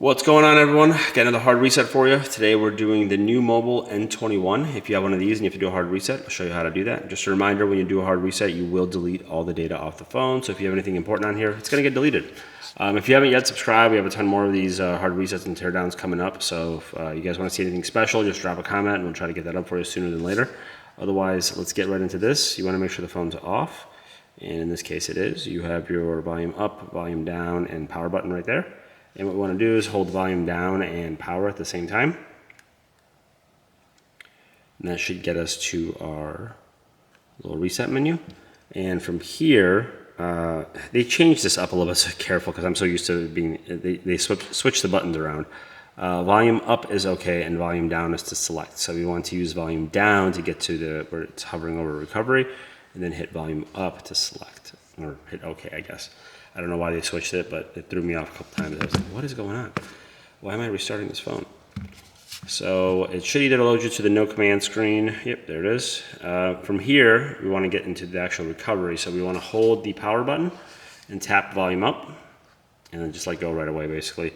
What's going on, everyone? Got another hard reset for you. Today we're doing the NUU Mobile N21. If you have one of these and you have to do a hard reset, I'll show you how to do that. Just a reminder, when you do a hard reset, you will delete all the data off the phone. So if you have anything important on here, it's going to get deleted. If you haven't yet subscribed, we have a ton more of these hard resets and teardowns coming up. So if you guys want to see anything special, just drop a comment and we'll try to get that up for you sooner than later. Otherwise, let's get right into this. You want to make sure the phone's off. And in this case, it is. You have your volume up, volume down, and power button right there. And what we want to do is hold the volume down and power at the same time. And that should get us to our little reset menu. And from here, they changed this up a little bit, so careful, because I'm so used to being, they switch the buttons around. Volume up is okay, and volume down is to select. So we want to use volume down to get to where it's hovering over recovery, and then hit volume up to select, or hit OK, I guess. I don't know why they switched it, but it threw me off a couple times. I was like, what is going on? Why am I restarting this phone? So it should either load you to the no command screen. Yep, there it is. From here, we want to get into the actual recovery. So we want to hold the power button and tap volume up, and then just let go right away, basically.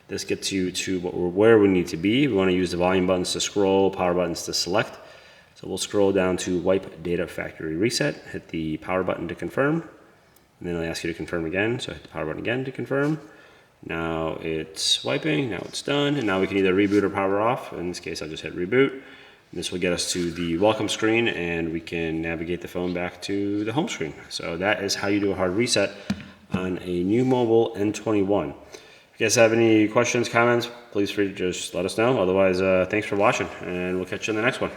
This gets you to where we need to be. We want to use the volume buttons to scroll, power buttons to select. So we'll scroll down to wipe data factory reset, hit the power button to confirm. And then it'll ask you to confirm again, so hit the power button again to confirm. Now it's wiping, now it's done, and now we can either reboot or power off. In this case, I'll just hit reboot. And this will get us to the welcome screen, and we can navigate the phone back to the home screen. So that is how you do a hard reset on a NUU Mobile N21. If you guys have any questions, comments, please free to just let us know. Otherwise, thanks for watching, and we'll catch you in the next one.